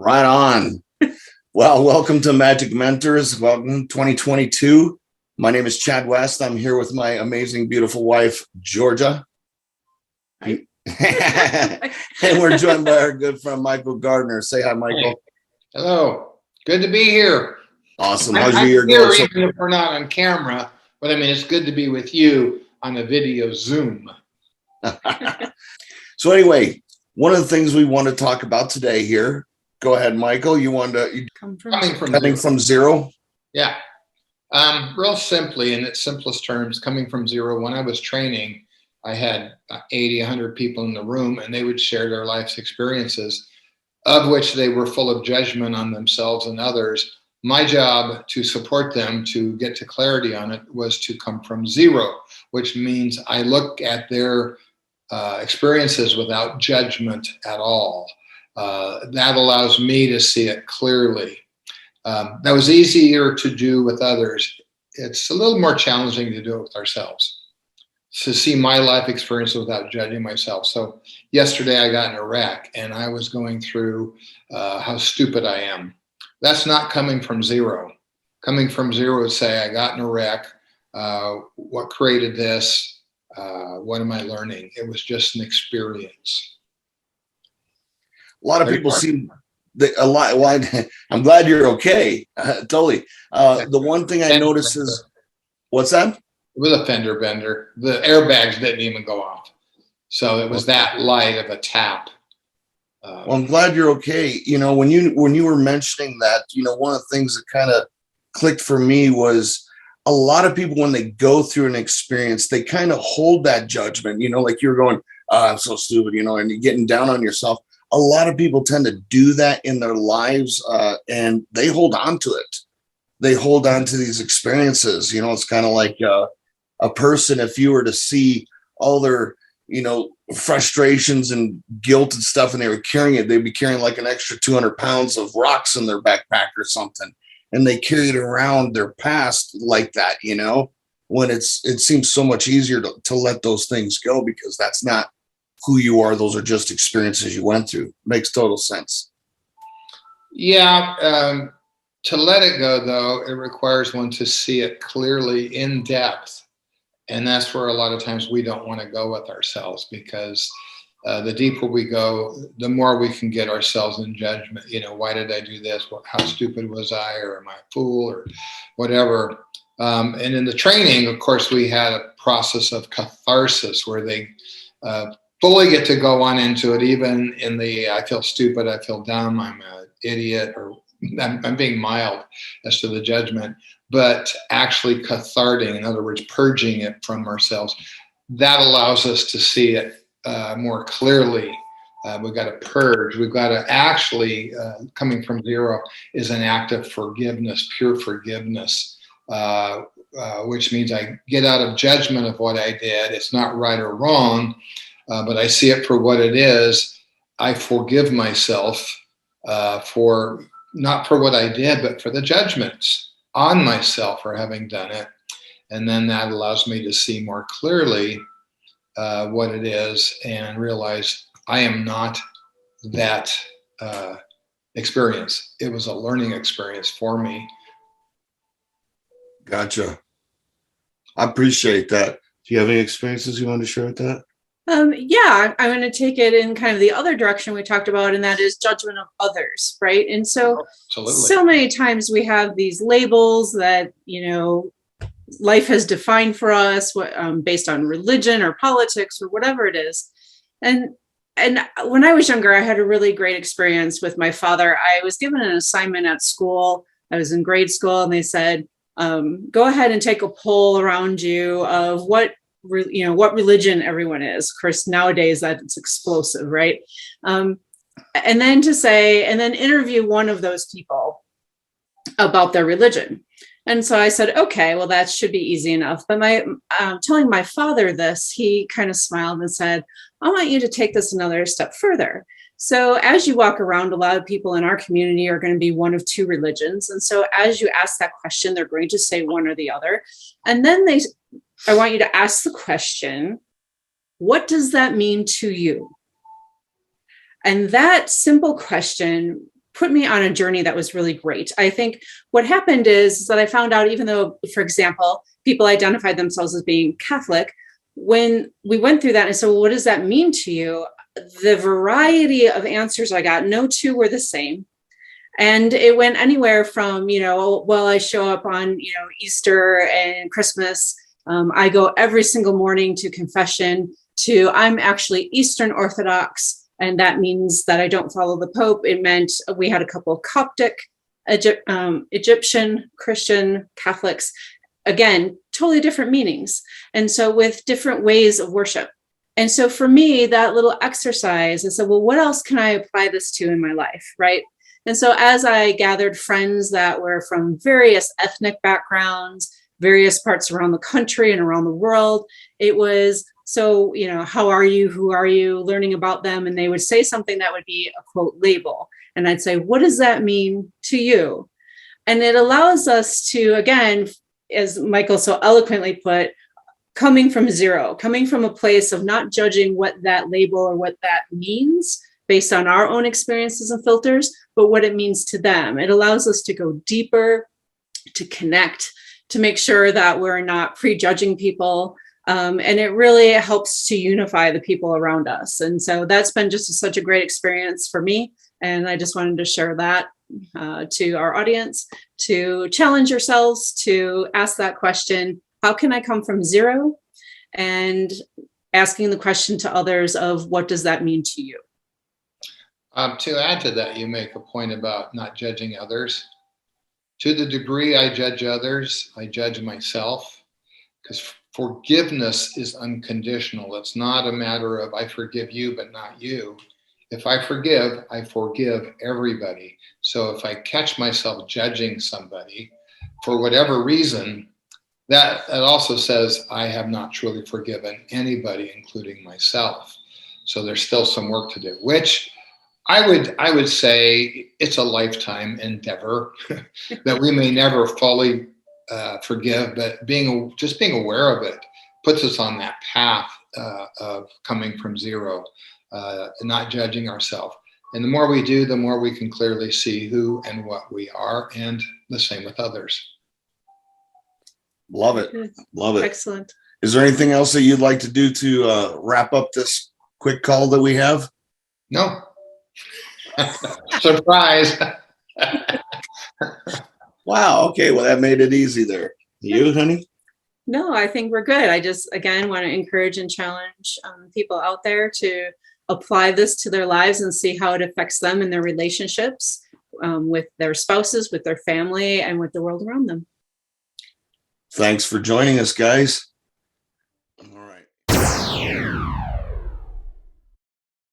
Right on. Well, welcome to Magic Mentors. Welcome 2022. My name is Chad West. I'm here with my amazing, beautiful wife, Georgia. Hi. And we're joined by our good friend, Michael Gardner. Say hi, Michael. Hey. Hello. Good to be here. Awesome. How's your I'm year here going? even if we're not on camera, but I mean, it's good to be with you on a video Zoom. So anyway, one of the things we want to talk about today here, go ahead, Michael. You want to coming from zero? Yeah. Real simply, in its simplest terms, coming from zero. When I was training, I had 80, 100 people in the room, and they would share their life's experiences, of which they were full of judgment on themselves and others. My job to support them to get to clarity on it was to come from zero, which means I look at their experiences without judgment at all. That allows me to see it clearly. That was easier to do with others. It's a little more challenging to do it with ourselves, to see my life experience without judging myself. So yesterday I got in a wreck and I was going through how stupid I am. That's not coming from zero. Coming from zero would say, I got in a wreck. What created this? What am I learning? It was just an experience. A lot of people seem a lot. Well, I'm glad you're okay. Totally. The one thing I noticed is, what's that? It was a fender bender. The airbags didn't even go off. So it was that light of a tap. Well, I'm glad you're okay. You know, when you were mentioning that, you know, one of the things that kind of clicked for me was a lot of people, when they go through an experience, they kind of hold that judgment, you know, like you're going, I'm so stupid, you know, and you're getting down on yourself. A lot of people tend to do that in their lives, and they hold on to it. They hold on to these experiences. You know, it's kind of like a person, if you were to see all their, you know, frustrations and guilt and stuff, and they were carrying it, they'd be carrying like an extra 200 pounds of rocks in their backpack or something. And they carried around their past like that, you know, when it seems so much easier to let those things go, because that's not who you are. Those are just experiences you went through. Makes total sense. Yeah. To let it go, though, it requires one to see it clearly in depth. And that's where a lot of times we don't want to go with ourselves, because the deeper we go, the more we can get ourselves in judgment. You know, why did I do this? How stupid was I? Or am I a fool? Or whatever. And in the training, of course, we had a process of catharsis where they fully get to go on into it, even in the I feel stupid, I feel dumb, I'm an idiot, or I'm being mild as to the judgment, but actually cathartic, in other words, purging it from ourselves. That allows us to see it more clearly. We've got to purge. We've got to actually, coming from zero is an act of forgiveness, pure forgiveness, which means I get out of judgment of what I did. It's not right or wrong, but I see it for what it is. I forgive myself for not for what I did, but for the judgments on myself for having done it. And then that allows me to see more clearly what it is and realize I am not that experience. It was a learning experience for me. Gotcha. I appreciate that. Do you have any experiences you want to share with that? Yeah, I'm going to take it in kind of the other direction we talked about, and that is judgment of others, right? And so, so many times we have these labels that, you know, life has defined for us, based on religion or politics or whatever it is. And when I was younger, I had a really great experience with my father. I was given an assignment at school. I was in grade school, and they said, go ahead and take a poll around you of what religion everyone is. Of course, nowadays that it's explosive, right? And then interview one of those people about their religion. And so I said, okay, well, that should be easy enough. But telling my father this, he kind of smiled and said, I want you to take this another step further. So as you walk around, a lot of people in our community are going to be one of two religions. And so as you ask that question, they're going to say one or the other. And then I want you to ask the question, what does that mean to you? And that simple question put me on a journey that was really great. I think what happened is that I found out, even though, for example, people identified themselves as being Catholic, when we went through that and said, well, what does that mean to you? The variety of answers I got, no two were the same. And it went anywhere from, well, I show up on, Easter and Christmas. I go every single morning to confession, to I'm actually Eastern Orthodox. And that means that I don't follow the Pope. It meant we had a couple of Coptic, Egyptian, Christian, Catholics. Again, totally different meanings. And so with different ways of worship. And so for me, that little exercise, I said, well, what else can I apply this to in my life, right? And so as I gathered friends that were from various ethnic backgrounds, various parts around the country and around the world, it was, so, how are you? Who are you? Learning about them. And they would say something that would be a quote label. And I'd say, what does that mean to you? And it allows us to, again, as Michael so eloquently put, coming from zero, coming from a place of not judging what that label or what that means based on our own experiences and filters, but what it means to them. It allows us to go deeper, to connect, to make sure that we're not prejudging people. And it really helps to unify the people around us. And so that's been just such a great experience for me. And I just wanted to share that to our audience, to challenge yourselves to ask that question, how can I come from zero? And asking the question to others of what does that mean to you? To add to that, you make a point about not judging others. To the degree I judge others, I judge myself, because forgiveness is unconditional. It's not a matter of I forgive you, but not you. If I forgive everybody. So if I catch myself judging somebody for whatever reason, that also says I have not truly forgiven anybody, including myself. So there's still some work to do, which I would say it's a lifetime endeavor that we may never fully forgive, but being aware of it puts us on that path of coming from zero, not judging ourselves. And the more we do, the more we can clearly see who and what we are, and the same with others. Love it. Love it. Excellent. Is there anything else that you'd like to do to wrap up this quick call that we have? No. Surprise. Wow. Okay. Well, that made it easy there. You, honey? No, I think we're good. I just, again, want to encourage and challenge people out there to apply this to their lives and see how it affects them in their relationships with their spouses, with their family, and with the world around them. Thanks for joining us, guys.